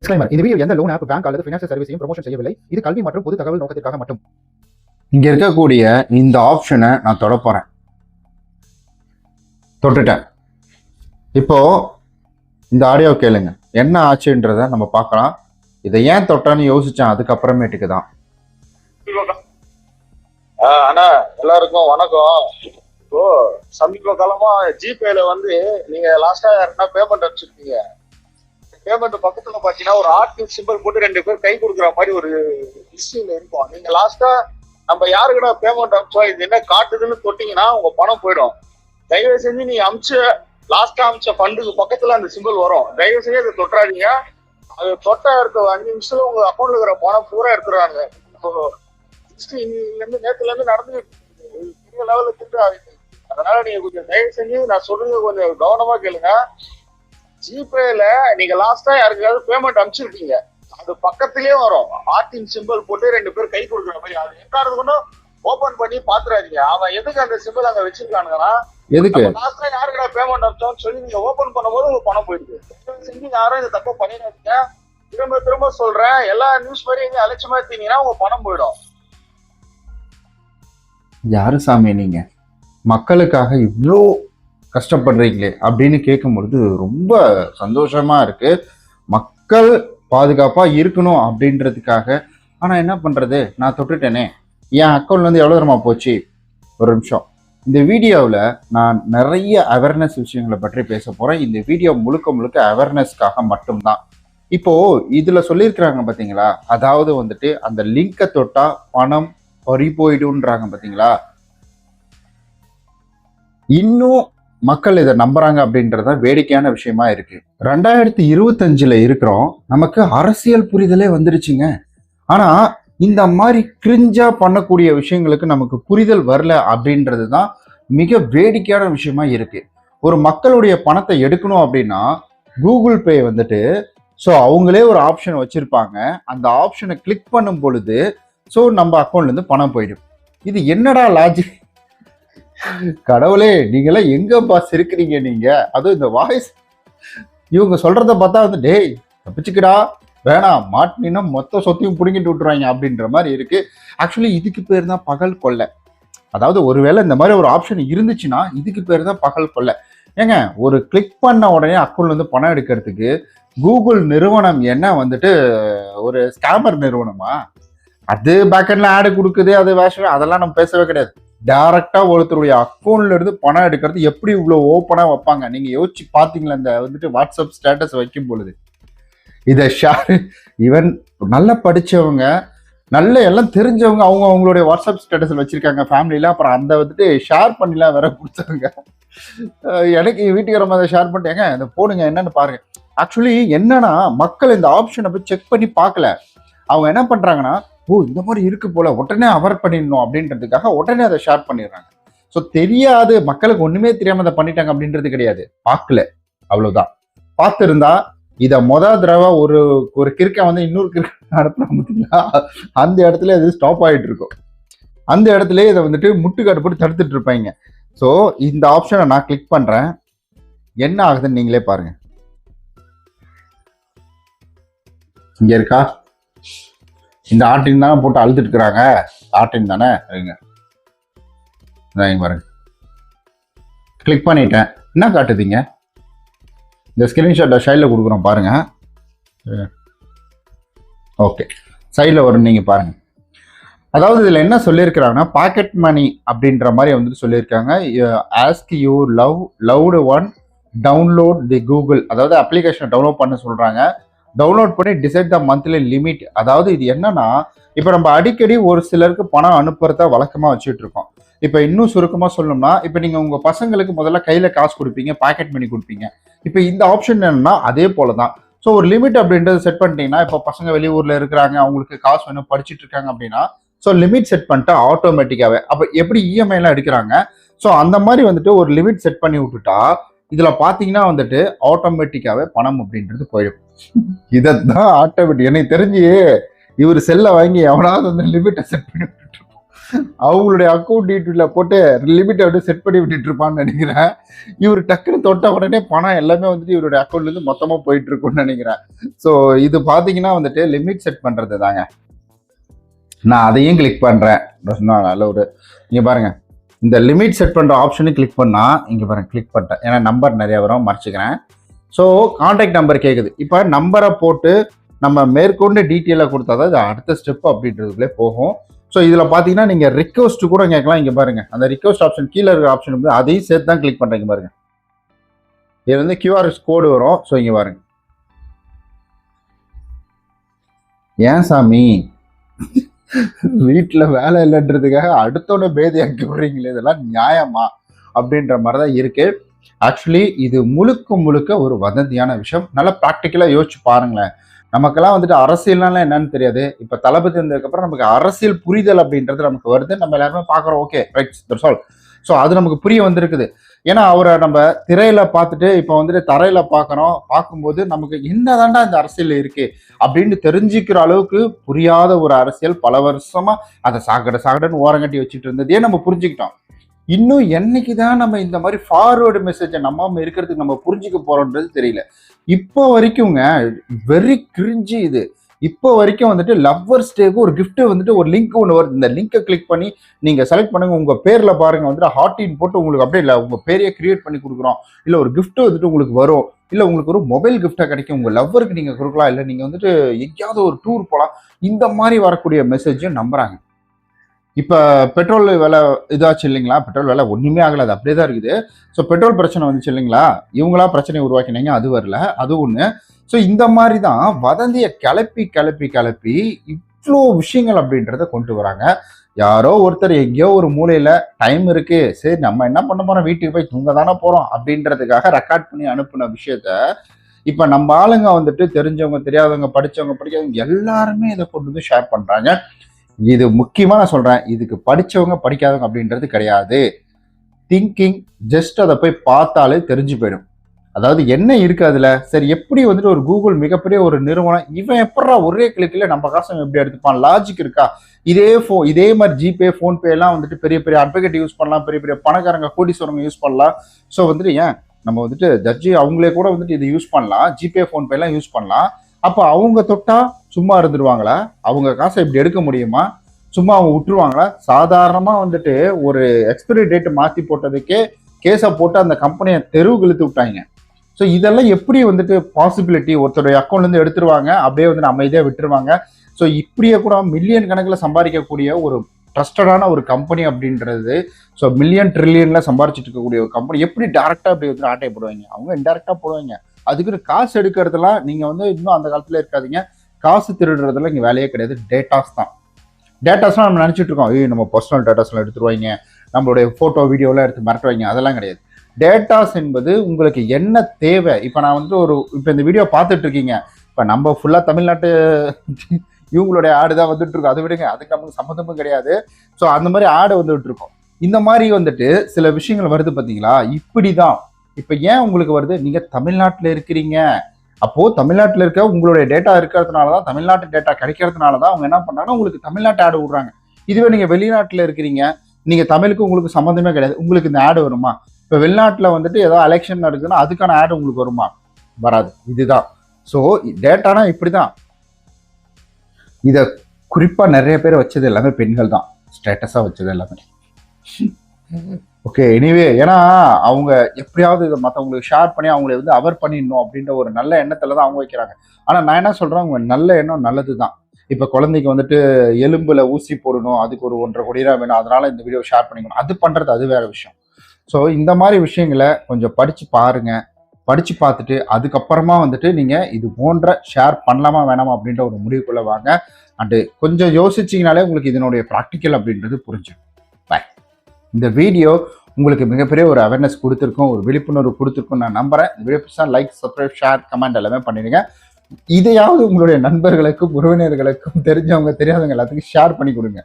Disclaimer. இந்த video எந்த loan app, bank அல்லது ஃபினான்ஷியல் சர்வீஸையும் ப்ரமோஷன் செய்யவில்லை. இது கல்வி மற்றும் பொது தகவல் நோக்கத்திற்காக மட்டும். இங்க இருக்கக்கூடிய இந்த ஆப்ஷனை நான் தொட போறேன். தொட்டுட்டேன். இப்போ இந்த ஆடியோ கேளுங்க. என்ன ஆச்சுன்றத நம்ம பார்க்கலாம். இதை ஏன் தொட்டான்னு யோசிச்சேன், அதுக்கப்புறமேட்டுக்கு தான். அண்ணா எல்லாருக்கும் வணக்கம். இப்போ சமீப காலமா ஜிபேல நீங்க லாஸ்டா யாருன்னா பேமெண்ட் அனுப்பிச்சிருக்கீங்க. பேமெண்ட் பக்கத்துல பாத்தீங்கன்னா ஒரு ஆர்டின் சிம்பிள் போட்டு 2 பேர் கை கொடுக்குற மாதிரி ஒரு விஷயம் இருக்கும். நீங்க லாஸ்டா நம்ம யாருக்குடா பேமெண்ட் அனுப்பிச்சோம், இது என்ன காட்டுதுன்னு தொட்டீங்கன்னா உங்க பணம் போயிடும். தயவு செஞ்சு நீங்க லாஸ்டா அமிச்ச ஃபண்டுக்கு பக்கத்துல அந்த சிம்பிள் வரும். தயவு செஞ்சு அதை தொட்டாதீங்க. அது தொட்டா இருக்க 5 நிமிஷத்துல உங்க அக்கௌண்ட்ல இருக்கிற பணம் பூரா எடுத்துருவாங்க. நேத்துல இருந்து நடந்து பெரிய லெவல்ல திட்டு. அதனால நீங்க கொஞ்சம் தயவு செஞ்சு நான் சொல்றது கொஞ்சம் கவனமா கேளுங்க. ஜிபேல நீங்க லாஸ்டா யாருக்காவது பேமெண்ட் அனுப்பிச்சிருக்கீங்க, அது பக்கத்திலேயே வரும் ஆர்டின் சிம்பிள் போட்டு 2 பேர் கை கொடுக்குற மாதிரி. அது எக்காவது கொண்டும் ஓபன் பண்ணி பாத்துறாதீங்க. அவன் எதுக்கு அந்த சிம்பிள் அங்க வச்சிருக்கானுங்கன்னா, எதுக்கு லாஸ்டா யாருக்கா பேமெண்ட் அனுப்பிச்சோன்னு சொல்லி நீங்க ஓபன் பண்ணும்போது உங்க பணம் போயிடுது. செஞ்சு யாரும் இந்த தப்ப பண்ணிடாதீங்க. திரும்ப திரும்ப சொல்றேன், எல்லா நியூஸ் மாதிரி எங்க அலட்சியமா இருந்தீங்கன்னா உங்க பணம் போயிடும். யாரு சாமி நீங்க? மக்களுக்காக இவ்வளோ கஷ்டப்படுறீங்களே அப்படின்னு கேட்கும்பொழுது ரொம்ப சந்தோஷமா இருக்கு. மக்கள் பாதுகாப்பா இருக்கணும் அப்படின்றதுக்காக. ஆனா என்ன பண்றது, நான் தொட்டுட்டேனே, என் அக்கௌண்ட்ல எவ்வளவு தூரமா போச்சு. ஒரு நிமிஷம். இந்த வீடியோவில் நான் நிறைய அவேர்னஸ் விஷயங்களை பற்றி பேச போறேன். இந்த வீடியோ முழுக்க முழுக்க அவேர்னஸ்க்காக மட்டும்தான். இப்போ இதுல சொல்லியிருக்கிறாங்க பாத்தீங்களா, அதாவது அந்த லிங்கை தொட்டா பணம் பறி போயிடுன்றாங்க பாத்தீங்களா. இன்னும் மக்கள் இதை நம்புறாங்க அப்படின்றத வேடிக்கையான விஷயமா இருக்கு. 2025 இருக்கிறோம். நமக்கு அரசியல் புரிதலே வந்துருச்சுங்க. ஆனா இந்த மாதிரி கிரிஞ்சா பண்ணக்கூடிய விஷயங்களுக்கு நமக்கு புரிதல் வரல அப்படின்றது தான் மிக வேடிக்கையான விஷயமா இருக்கு. ஒரு மக்களுடைய பணத்தை எடுக்கணும் அப்படின்னா கூகுள் பே ஸோ அவங்களே ஒரு ஆப்ஷன் வச்சிருப்பாங்க. அந்த ஆப்ஷனை கிளிக் பண்ணும் பொழுது ஸோ நம்ம அக்கௌண்ட்ல இருந்து பணம் போயிடும். இது என்னடா லாஜிக்? கடவுளே, நீங்களாம் எங்க பாஸ் இருக்கிறீங்க நீங்க? அதுவும் இந்த வாய்ஸ் இவங்க சொல்றத பார்த்தா டேய் தப்பிச்சுக்கடா, வேணாம், மாட்டினா மொத்த சொத்தையும் பிடுங்கிட்டு விட்டுருவாங்க அப்படின்ற மாதிரி இருக்கு. ஆக்சுவலி இதுக்கு பேர் தான் பகல் கொள்ளை. அதாவது ஒருவேளை இந்த மாதிரி ஒரு ஆப்ஷன் இருந்துச்சுன்னா இதுக்கு பேர் தான் பகல் கொள்ளை. ஏங்க, ஒரு கிளிக் பண்ண உடனே அக்கௌண்ட்ல இருந்து பணம் எடுக்கிறதுக்கு கூகுள் நிறுவனம் என்ன ஒரு ஸ்கேமர் நிறுவனமா? அது பேக்கெண்ட்ல ஆடு கொடுக்குது, அது வேஷம், அதெல்லாம் நம்ம பேசவே கிடையாது. டைரக்டா ஒருத்தருடைய அக்கௌண்ட்ல இருந்து பணம் எடுக்கிறது எப்படி இவ்வளவு ஓப்பனா வைப்பாங்க? நீங்க யோசிச்சு பாத்தீங்களா? இந்த வாட்ஸ்அப் ஸ்டேட்டஸ் வைக்கும் பொழுது இதை ஷேர், ஈவன் நல்லா படிச்சவங்க, நல்ல எல்லாம் தெரிஞ்சவங்க அவங்க அவங்களுடைய வாட்ஸ்அப் ஸ்டேட்டஸ்ல வச்சிருக்காங்க ஃபேமிலியில. அப்புறம் அந்த ஷேர் பண்ணிலாம் வேற கொடுத்தாங்க. எனக்கு வீட்டுக்கு ரொம்ப அதை ஷேர் பண்ணிட்டேங்க, இந்த போடுங்க என்னன்னு பாருங்க. ஆக்சுவலி என்னன்னா, மக்கள் இந்த ஆப்ஷனை போய் செக் பண்ணி பார்க்கல. அவங்க என்ன பண்றாங்கன்னா, இந்த மாதிரி இருக்கு போல, உடனே அவர் பண்ணிடணும் அப்படின்றதுக்காக உடனே அதை ஷேர் பண்ணிடுறாங்க. ஸோ தெரியாது, மக்களுக்கு ஒண்ணுமே தெரியாம அதை பண்ணிட்டாங்க அப்படின்றது கிடையாது. பார்க்கல, அவ்வளவுதான். பார்த்துருந்தா இதை தடவை ஒரு கிறுக்க இன்னொரு கிறுக்க நடத்துறாங்க பார்த்தீங்களா, அந்த இடத்துல இது ஸ்டாப் ஆகிட்டு இருக்கும். அந்த இடத்துல இதை முட்டுக்காட்டு போட்டு தடுத்துட்டு இருப்பாங்க. ஸோ இந்த ஆப்ஷனை நான் கிளிக் பண்றேன். என்ன ஆகுதுன்னு நீங்களே பாருங்க. இங்க இருக்கா, இந்த ஆர்டின் தானே போட்டு அழுதுட்டு இருக்கிறாங்க. ஆர்டின் தானே பாருங்க. கிளிக் பண்ணிட்டேன். என்ன காட்டுதீங்க? இந்த ஸ்கிரீன்ஷாட்டை சைடில் கொடுக்குறோம் பாருங்க. ஓகே, சைடில் வரும், நீங்க பாருங்க. அதாவது இதில் என்ன சொல்லியிருக்கிறாங்கன்னா, பாக்கெட் மணி அப்படின்ற மாதிரி சொல்லியிருக்காங்க. Ask you loved one download the Google, அதாவது அப்ளிகேஷனை டவுன்லோட் பண்ண சொல்றாங்க. டவுன்லோட் பண்ணி டிசைட் த மந்த்லி லிமிட். அதாவது இது என்னன்னா, இப்போ நம்ம அடிக்கடி ஒரு சிலருக்கு பணம் அனுப்புறத வழக்கமா வச்சுட்டு இருக்கோம். இப்போ இன்னும் சுருக்கமா சொல்லணும்னா, இப்போ நீங்க உங்க பசங்களுக்கு முதல்ல கையில காசு கொடுப்பீங்க, பாக்கெட் மணி கொடுப்பீங்க. இப்போ இந்த ஆப்ஷன் என்னன்னா அதே போலதான். ஸோ ஒரு லிமிட் அப்படின்றது செட் பண்ணிட்டீங்கன்னா, இப்போ பசங்க வெளியூர்ல இருக்கிறாங்க, அவங்களுக்கு காசு வேணும், படிச்சுட்டு இருக்காங்க அப்படின்னா, ஸோ லிமிட் செட் பண்ணிட்டா ஆட்டோமேட்டிக்காவே, அப்போ எப்படி இஎம்ஐ எல்லாம் எடுக்கிறாங்க, ஸோ அந்த மாதிரி ஒரு லிமிட் செட் பண்ணி விட்டுட்டா இதுல பாத்தீங்கன்னா ஆட்டோமேட்டிக்காவே பணம் அப்படின்றது போயிடும். இதான் ஆட்டோமேட்டிக். எனக்கு தெரிஞ்சு இவர் செல்ல வாங்கி எவனாவது லிமிட்டை செட் பண்ணி விட்டுருக்கோம். அவங்களுடைய அக்கௌண்ட் டீட்டெயில போட்டு லிமிட்டை வந்து செட் பண்ணி விட்டுட்டு இருப்பான்னு நினைக்கிறேன். இவர் டக்குன்னு தொட்ட உடனே பணம் எல்லாமே வந்துட்டு இவருடைய அக்கௌண்ட்லேருந்து மொத்தமாக போயிட்டு இருக்கும்னு நினைக்கிறேன். ஸோ இது பார்த்தீங்கன்னா வந்துட்டு லிமிட் செட் பண்ணுறது தாங்க. நான் அதையும் கிளிக் பண்ணுறேன். நல்ல ஒரு இங்கே பாருங்க, இந்த லிமிட் செட் பண்ணுற ஆப்ஷனும் கிளிக் பண்ணால் இங்கே பாருங்க கிளிக் பண்ணிட்டேன். ஏன்னா நம்பர் நிறைய வரும், மறைச்சிக்கிறேன். ஸோ கான்டாக்ட் நம்பர் கேட்குது. இப்போ நம்பரை போட்டு நம்ம மேற்கொண்டு டீட்டெயிலாக கொடுத்தா தான் இது அடுத்த ஸ்டெப் அப்படின்றதுக்குள்ளே போகும். ஸோ இதில் பார்த்தீங்கன்னா நீங்கள் ரிக்வஸ்ட் கூட கேட்கலாம். இங்கே பாருங்க, அந்த ரிக்வஸ்ட் ஆப்ஷன் கீழே இருக்கிற ஆப்ஷன் வந்து அதையும் சேர்த்து தான் கிளிக் பண்ணுறீங்க பாருங்க. இது வந்து QR கோடு வரும். ஸோ இங்கே பாருங்க, ஏன் சாமி வீட்டில் வேலை இல்லைன்றதுக்காக அடுத்தோட பேதியாக்கி விடுறீங்களே, இதெல்லாம் நியாயமா அப்படின்ற மாதிரி தான் இருக்கு. ஆக்சுவலி இது முழுக்க முழுக்க ஒரு வதந்தியான விஷயம். நல்லா ப்ராக்டிக்கலாக யோசிச்சு பாருங்களேன். நமக்கெல்லாம் வந்துட்டு அரசியல்னால என்னன்னு தெரியாது. இப்போ தளபதி வந்ததுக்கப்புறம் நமக்கு அரசியல் புரிதல் அப்படின்றது நமக்கு வருது. நம்ம எல்லாருமே பார்க்குறோம். Okay right, that's all. So அது நமக்கு புரிய வந்திருக்குது. ஏன்னா அவரை நம்ம திரையில பார்த்துட்டு இப்போ வந்துட்டு தரையில பார்க்குறோம். பார்க்கும்போது நமக்கு என்னதாண்டா இந்த அரசியல் இருக்கு அப்படின்னு தெரிஞ்சுக்கிற அளவுக்கு புரியாத ஒரு அரசியல் பல வருஷமா அதை சாக்கடைன்னு ஓரங்கட்டி வச்சுட்டு இருந்ததே நம்ம புரிஞ்சுக்கிட்டோம். இன்னும் என்னைக்கு தான் நம்ம இந்த மாதிரி ஃபார்வேர்டு மெசேஜை நம்ம இருக்கிறதுக்கு நம்ம புரிஞ்சுக்க போறோன்றது தெரியல. இப்போ வரைக்கும்ங்க வெரி கிரிஞ்சி இது. இப்போ வரைக்கும் வந்துட்டு லவ்வர்ஸ் டேக்கு ஒரு கிஃப்ட் வந்துட்டு ஒரு லிங்க் ஒன்று வருது. இந்த லிங்கை கிளிக் பண்ணி நீங்க செலக்ட் பண்ணுங்க, உங்க பேர்ல பாருங்க வந்துட்டு ஹார்டின் போட்டு உங்களுக்கு அப்படியே இல்லை உங்க பேரையே கிரியேட் பண்ணி கொடுக்குறோம். இல்லை ஒரு கிஃப்ட் வந்துட்டு உங்களுக்கு வரும், இல்லை உங்களுக்கு ஒரு மொபைல் கிஃப்டா கிடைக்கும், உங்க லவ்வருக்கு நீங்க கொடுக்கலாம், இல்லை நீங்க வந்துட்டு எங்கேயாவது ஒரு டூர் போகலாம். இந்த மாதிரி வரக்கூடிய மெசேஜும் நம்புறாங்க. இப்போ பெட்ரோல் விலை இதாச்சு இல்லைங்களா? பெட்ரோல் விலை ஒன்றுமே ஆகலை, அது அப்படியே தான் இருக்குது. ஸோ பெட்ரோல் பிரச்சனை வந்துச்சு இல்லைங்களா? இவங்களா பிரச்சனையை உருவாக்கினீங்க, அது வரல, அது ஒன்று. ஸோ இந்த மாதிரி தான் வதந்தியை கிளப்பி இவ்வளோ விஷயங்கள் அப்படின்றத கொண்டு வராங்க. யாரோ ஒருத்தர் எங்கேயோ ஒரு மூலையில் டைம் இருக்கு, சரி நம்ம என்ன பண்ண போறோம், வீட்டுக்கு போய் தூங்க தானே போகிறோம் அப்படின்றதுக்காக ரெக்கார்ட் பண்ணி அனுப்புன விஷயத்த இப்போ நம்ம ஆளுங்க வந்துட்டு தெரிஞ்சவங்க தெரியாதவங்க படித்தவங்க படிக்காதவங்க எல்லாருமே இதை கொண்டு வந்து ஷேர் பண்ணுறாங்க. இது முக்கியமா நான் சொல்றேன், இதுக்கு படிச்சவங்க படிக்காதவங்க அப்படின்றது கிடையாது. திங்கிங் ஜஸ்ட் அதை போய் பார்த்தாலே தெரிஞ்சு போயிடும். அதாவது என்ன இருக்கு அதுல. சரி, எப்படி வந்துட்டு ஒரு கூகுள் மிகப்பெரிய ஒரு நிறுவனம் இவன் எப்படா ஒரே கிளிக்ல நம்ம காசை எப்படி எடுத்துப்பான், லாஜிக் இருக்கா? இதே மாதிரி ஜிபே ஃபோன்பே எல்லாம் வந்துட்டு பெரிய பெரிய அட்வொகேட் யூஸ் பண்ணலாம், பெரிய பெரிய பணக்காரங்க கோடீஸ்வரங்க யூஸ் பண்ணலாம். ஸோ வந்துட்டு ஏன் நம்ம வந்துட்டு ஜட்ஜி அவங்களே கூட வந்துட்டு இதை யூஸ் பண்ணலாம், ஜிபே ஃபோன்பே எல்லாம் யூஸ் பண்ணலாம். அப்போ அவங்க தொட்டா சும்மா இருந்துருவாங்களா? அவங்க காசை இப்படி எடுக்க முடியுமா? சும்மா அவங்க விட்டுருவாங்களா? சாதாரணமாக வந்துட்டு ஒரு எக்ஸ்பைரி டேட் மாற்றி போட்டதுக்கே கேஸை போட்டு அந்த கம்பெனியை தெருவுக்கு இழுத்து விட்டாங்க. ஸோ இதெல்லாம் எப்படி வந்துட்டு பாசிபிலிட்டி? ஒருத்தருடைய அக்கௌண்ட்லேருந்து எடுத்துருவாங்க, அப்படியே வந்து அமைதியாக விட்டுருவாங்க. ஸோ இப்படியே கூட மில்லியன் கணக்கில் சம்பாதிக்கக்கூடிய ஒரு ட்ரஸ்டடான ஒரு கம்பெனி அப்படின்றது, ஸோ மில்லியன் ட்ரில்லியனில் சம்பாரிச்சிட்டு இருக்கக்கூடிய ஒரு கம்பெனி எப்படி டேரெக்டாக அப்படி வந்து ஆட்டை போடுவாங்க? அவங்க இன்டெரக்டாக போடுவாங்க. அதுக்கு காசு எடுக்கிறதுலாம் நீங்கள் வந்து இன்னும் அந்த காலத்தில் இருக்காதீங்க. காசு திருடுறதுல இங்கே வேலையே கிடையாது. டேட்டாஸ் தான். டேட்டாஸ்லாம் நம்ம நினச்சிட்டு இருக்கோம், நம்ம பர்சனல் டேட்டாஸ்லாம் எடுத்துருவாங்க, நம்மளுடைய ஃபோட்டோ வீடியோலாம் எடுத்து மிரட்டுவாங்க. அதெல்லாம் கிடையாது. டேட்டாஸ் என்பது உங்களுக்கு என்ன தேவை. இப்போ நான் வந்து இப்போ இந்த வீடியோ பார்த்துட்டு இருக்கீங்க, இப்போ நம்ம ஃபுல்லாக தமிழ்நாட்டு இவங்களுடைய ஆடு தான் வந்துட்டு இருக்கோம். அதை விடுங்க, அதுக்கு நமக்கு சம்மந்தமும் கிடையாது. ஸோ அந்த மாதிரி ஆடு வந்துட்டு இருக்கோம். இந்த மாதிரி வந்துட்டு சில விஷயங்கள் வருது பார்த்தீங்களா? இப்படி தான். இப்போ ஏன் உங்களுக்கு வருது? நீங்கள் தமிழ்நாட்டில் இருக்கிறீங்க, அப்போ தமிழ்நாட்டில் இருக்க உங்களுடைய டேட்டா இருக்கிறதுனால தான், தமிழ்நாட்டு டேட்டா கிடைக்கிறதுனால தான் அவங்க என்ன பண்ணாங்கன்னா உங்களுக்கு தமிழ்நாட்டு ஆடு விடுறாங்க. இதுவே நீங்கள் வெளிநாட்டில் இருக்கிறீங்க, நீங்கள் தமிழுக்கு உங்களுக்கு சம்மந்தமே கிடையாது, உங்களுக்கு இந்த ஆடு வருமா? இப்போ வெளிநாட்டில் வந்துட்டு ஏதோ எலெக்ஷன் நடக்குதுன்னா அதுக்கான ஆடு உங்களுக்கு வருமா? வராது. இதுதான். ஸோ டேட்டானா இப்படி தான். இதை குறிப்பாக நிறைய பேர் வச்சது எல்லாமே பெண்கள் தான், ஸ்டேட்டஸாக வச்சது எல்லாமே. ஓகே, எனிவே, ஏன்னா அவங்க எப்படியாவது இதை மற்றவங்களுக்கு ஷேர் பண்ணி அவங்களை வந்து அவர் பண்ணிடணும் அப்படின்ற ஒரு நல்ல எண்ணத்துல தான் அவங்க வைக்கிறாங்க. ஆனால் நான் என்ன சொல்கிறேன், அவங்க நல்ல எண்ணம் நல்லது தான். இப்போ குழந்தைக்கு வந்துட்டு எலும்புல ஊசி போடணும், அதுக்கு ஒரு 1.5 கோடி ரூபா வேணும், அதனால இந்த வீடியோ ஷேர் பண்ணிக்கணும், அது பண்ணுறது அது வேற விஷயம். ஸோ இந்த மாதிரி விஷயங்களை கொஞ்சம் படித்து பாருங்க. படித்து பார்த்துட்டு அதுக்கப்புறமா வந்துட்டு நீங்கள் இது போன்ற ஷேர் பண்ணலாமா வேணாமா அப்படின்ற ஒரு முடிவுக்குள்ளே வாங்க. அண்டு கொஞ்சம் யோசிச்சிங்கனாலே உங்களுக்கு இதனுடைய ப்ராக்டிக்கல் அப்படின்றது புரிஞ்சிடும். பாய். இந்த வீடியோ உங்களுக்கு மிகப்பெரிய ஒரு அவேர்னஸ் கொடுத்துருக்கோம், ஒரு விழிப்புணர்வு கொடுத்துருக்கும் நான் நம்புறேன். இந்த வீடியோ பிடிச்சா லைக், சப்ஸ்கிரைப், ஷேர், கமெண்ட் எல்லாமே பண்ணிடுங்க. இதையாவது உங்களுடைய நண்பர்களுக்கும் உறவினர்களுக்கும் தெரிஞ்சவங்க தெரியாதவங்க எல்லாத்துக்கும் ஷேர் பண்ணி கொடுங்க.